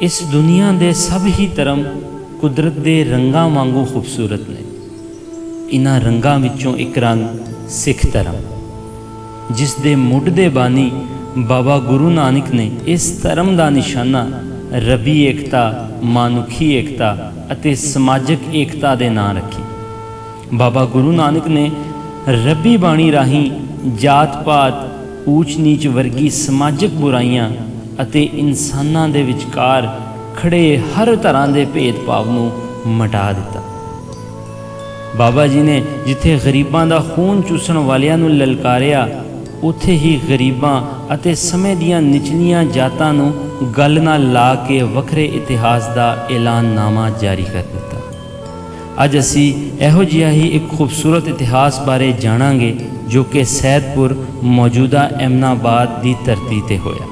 इस दुनिया के सब ही धर्म कुदरत के रंगां वांगू खूबसूरत ने। इन्हां रंगां विचों एक रंग सिख धर्म, जिस दे मुढ़ दे बानी बाबा गुरु नानक ने इस धर्म का निशाना रबी एकता, मानुखी एकता अते समाजिक एकता के नाम रखी। बाबा गुरु नानक ने रबी बाणी राही जात पात, ऊच नीच वर्गी समाजिक बुराइयां अते इंसानां दे विचकार खड़े हर तरह के भेदभाव नूं मिटा दिता। बाबा जी ने जिथे गरीबां दा खून चूसण वालियां नूं ललकारिया, उत्थे ही गरीबां अते समय दियां निचलियां जातां नूं गल नाल ला के वखरे इतिहास दा ऐलाननामा जारी कर दिता। अज असी इहो जिहा ही एक खूबसूरत इतिहास बारे जाणांगे जो कि सैदपुर मौजूदा एमनाबाद की धरती ते होया।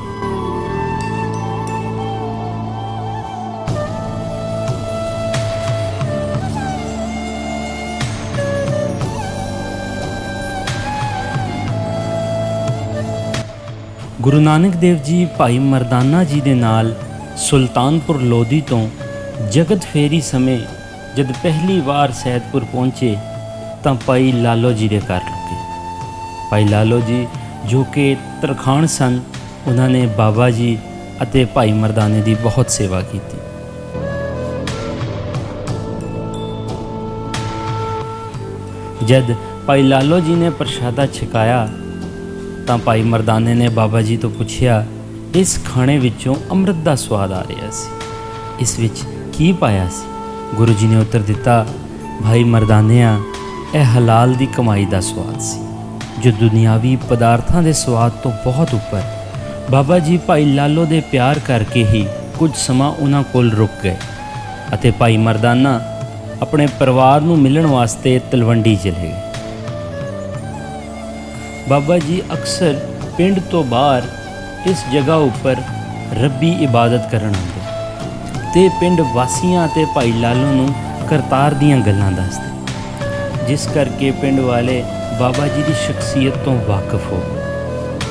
गुरु नानक देव जी भाई मरदाना जी दे नाल सुल्तानपुर लोधी तो जगत फेरी समय जब पहली बार सैदपुर पहुँचे तो भाई लालो जी दे घर रुके। भाई लालो जी जो कि तरखान सन, उन्होंने बाबा जी अते भाई मरदाने की बहुत सेवा की। जद भाई लालो जी ने प्रशादा छकाया तो भाई मरदाने ने बाबा जी तो पूछया, इस खाने विचों अमृत का स्वाद आ रहा सी, इस विच की पाया सी? गुरु जी ने उत्तर दिता, भाई मरदानिया, यह हलाल की कमाई का स्वाद सी, जो दुनियावी पदार्थों के स्वाद तो बहुत उपर। बाबा जी भाई लालो दे प्यार करके ही कुछ समा उन्हां कोल रुक गए अते भाई मरदाना अपने परिवार नूं मिलण वास्ते तलवंडी चले गए। बाबा जी अक्सर पिंड तो बाहर इस जगह उपर रब्बी इबादत करन आते ते पिंड वासियां ते भाई लालो नूं करतार दीयां गल्लां दसदे, जिस करके पिंड वाले बाबा जी की शख्सियत तो वाकिफ हो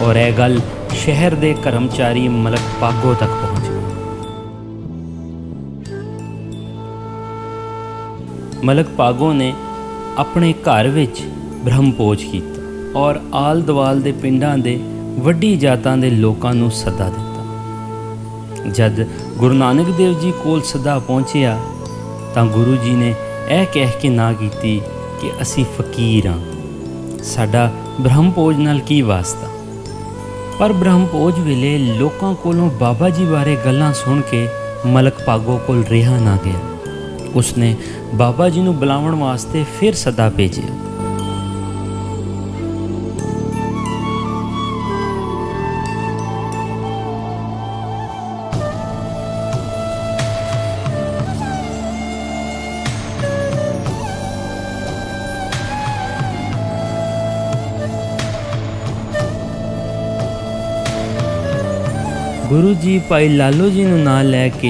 और यह गल शहर के कर्मचारी मलक पागो तक पहुँच गई। मलक पागो ने अपने घर विच ब्रह्मभोज किया और आल दवाल दे पिंडां दे वड्डी जातां दे लोकां नूं सदा दिता। जद गुरु नानक देव जी कोल सदा पहुँचिया तां गुरु जी ने यह कह के ना कीती कि असी फकीर हाँ, साडा ब्रह्मभोज नाल की वास्ता। पर ब्रह्मभोज वेले लोकां कोलों बाबा जी बारे गल्लां सुन के मलक पागो कोल रिहा ना गया। उसने बाबा जी नूं बुलावण वास्ते फिर सदा भेजिया। गुरु जी भाई लालो जी नूं नाल लैके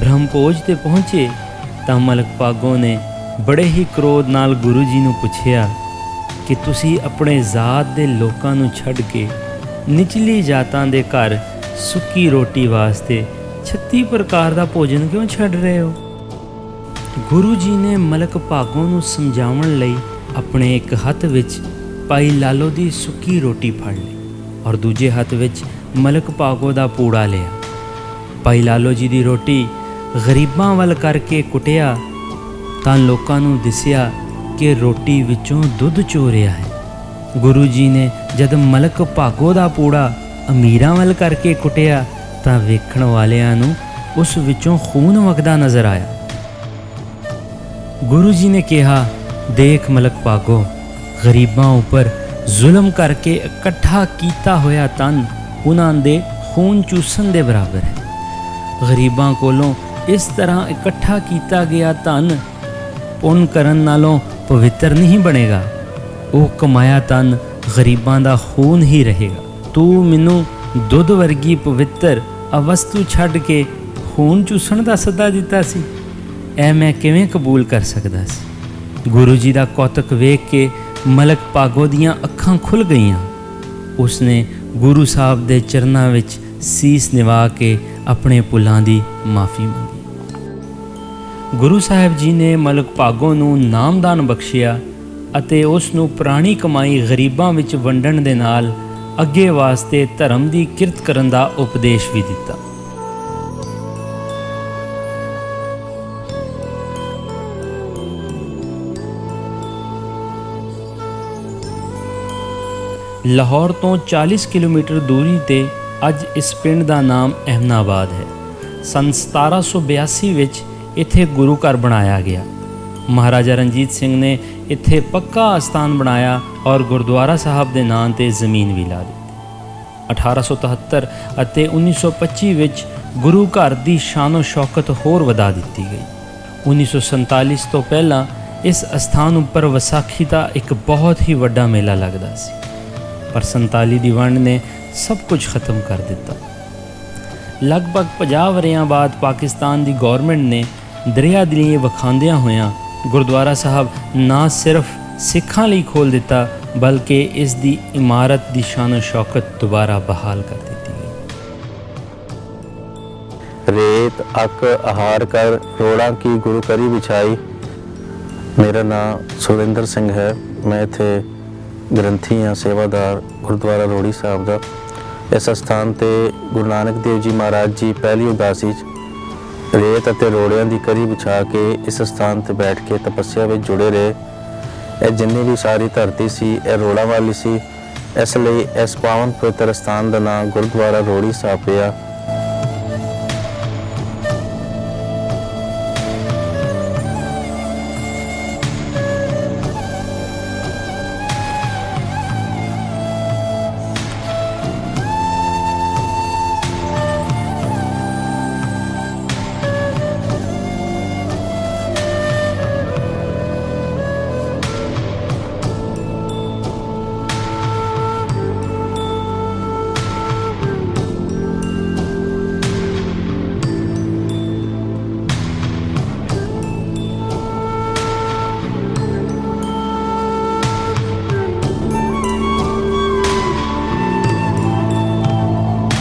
ब्रह्मभोज ते पहुँचे तां मलक पागो ने बड़े ही क्रोध नाल गुरु जी नूं पुछया कि तुसी अपने जात दे लोकां नूं छड्ड के निचली जातां दे घर सुक्की रोटी वास्ते 36 प्रकार का भोजन क्यों छड्ड रहे हो? गुरु जी ने मलक पागो नूं समझाउण लई अपने एक हत्थ विच भाई लालो दी सुक्की रोटी फड़ लई और दूजे हत्थ विच मलक पागो दा पूड़ा लिया। भाई लालो जी दी रोटी गरीबां वल करके कुटिया तां लोकां नूं दिसिया कि रोटी विचों दुध चोरिया है। गुरु जी ने जद मलक पागो दा पूड़ा अमीरां वल करके कुटिया तां वेखण वालियां नूं उस विचों खून वगदा नज़र आया। गुरु जी ने कहा, देख मलक पागो, गरीबां उपर जुल्म करके इकट्ठा कीता होया तन उन्हां दे खून चूसन दे बराबर है। गरीबां कोलों इस तरह इकट्ठा किया गया धन पुण्य करन नालों पवित्र नहीं बनेगा। वो कमाया धन गरीबां दा खून ही रहेगा। तू मैनू दुध वर्गी पवित्र अवस्तु छड्ड के खून चूसन दा सदा दिता सी, ऐ मैं किवें कबूल कर सकदा सी? गुरु जी दा कौतक वेख के मलक पागो दियां अखां खुल गईयां। उसने गुरु साहब दे चरनां विच सीस निवा के अपने पुलां दी ਮਾਫੀ ਮੰਗੀ। ਗੁਰੂ ਸਾਹਿਬ ਜੀ ਨੇ ਮਲਕ ਭਾਗੋ ਨੂੰ ਨਾਮਦਾਨ ਬਖਸ਼ਿਆ ਅਤੇ ਉਸ ਨੂੰ ਪੁਰਾਣੀ ਕਮਾਈ ਗਰੀਬਾਂ ਵਿੱਚ ਵੰਡਣ ਦੇ ਨਾਲ ਅੱਗੇ ਵਾਸਤੇ ਧਰਮ ਦੀ ਕਿਰਤ ਕਰਨ ਦਾ ਉਪਦੇਸ਼ ਵੀ ਦਿੱਤਾ। ਲਾਹੌਰ ਤੋਂ 40 ਕਿਲੋਮੀਟਰ ਦੂਰੀ ਤੇ ਅੱਜ ਇਸ ਪਿੰਡ ਦਾ ਨਾਮ ਅਹਿਮਦਾਬਾਦ ਹੈ। ਸੰਨ 1782 ਵਿੱਚ ਇੱਥੇ ਗੁਰੂ ਘਰ ਬਣਾਇਆ ਗਿਆ। ਮਹਾਰਾਜਾ ਰਣਜੀਤ ਸਿੰਘ ਨੇ ਇੱਥੇ ਪੱਕਾ ਅਸਥਾਨ ਬਣਾਇਆ ਔਰ ਗੁਰਦੁਆਰਾ ਸਾਹਿਬ ਦੇ ਨਾਂ ਤੇ ਜ਼ਮੀਨ ਵੀ ਲਾ ਦਿੱਤੀ। 1873 ਅਤੇ 1925 ਵਿੱਚ ਗੁਰੂ ਘਰ ਦੀ ਸ਼ਾਨੋ ਸ਼ੌਕਤ ਹੋਰ ਵਧਾ ਦਿੱਤੀ ਗਈ। 1947 ਤੋਂ ਪਹਿਲਾਂ ਇਸ ਅਸਥਾਨ ਉੱਪਰ ਵਿਸਾਖੀ ਦਾ ਇੱਕ ਬਹੁਤ ਹੀ ਵੱਡਾ ਮੇਲਾ ਲੱਗਦਾ ਸੀ, ਪਰ 47 ਦੀ ਵੰਡ ਨੇ ਸਭ ਕੁਝ ਖਤਮ ਕਰ ਦਿੱਤਾ। ਲਗਭਗ 50 ਵਰ੍ਹਿਆਂ ਬਾਅਦ ਪਾਕਿਸਤਾਨ ਦੀ ਗੌਰਮੈਂਟ ਨੇ ਦਰਿਆ ਦਿਲੀ ਵਿਖਾਉਂਦਿਆਂ ਹੋਇਆਂ ਗੁਰਦੁਆਰਾ ਸਾਹਿਬ ਨਾ ਸਿਰਫ ਸਿੱਖਾਂ ਲਈ ਖੋਲ੍ਹ ਦਿੱਤਾ, ਬਲਕਿ ਇਸ ਦੀ ਇਮਾਰਤ ਦੀ ਸ਼ਾਨੋ ਸ਼ੌਕਤ ਦੁਬਾਰਾ ਬਹਾਲ ਕਰ ਦਿੱਤੀ ਗਈ। रेत अक आहार कर रोड़ा की गुरु करी बिछाई। मेरा नाम सुरेंद्र सिंह है। मैं इत्थे ग्रंथी हाँ, सेवादार गुरुद्वारा रोड़ी साहब का। इस स्थान ते गुरु नानक देव जी महाराज जी पहली उदासी रेत अते रोड़ियां दी करी बिछा के इस स्थान ते बैठ के तपस्या में जुड़े रहे। ਇਹ ਜਿੰਨੀ ਵੀ ਸਾਰੀ ਧਰਤੀ ਸੀ ਇਹ ਰੋੜਾਂ ਵਾਲੀ ਸੀ। ਇਸ ਲਈ ਇਸ ਪਾਵਨ ਪਵਿੱਤਰ ਸਥਾਨ ਦਾ ਨਾਮ ਗੁਰਦੁਆਰਾ ਰੋੜੀ ਸਾਹਿਬ ਪਿਆ।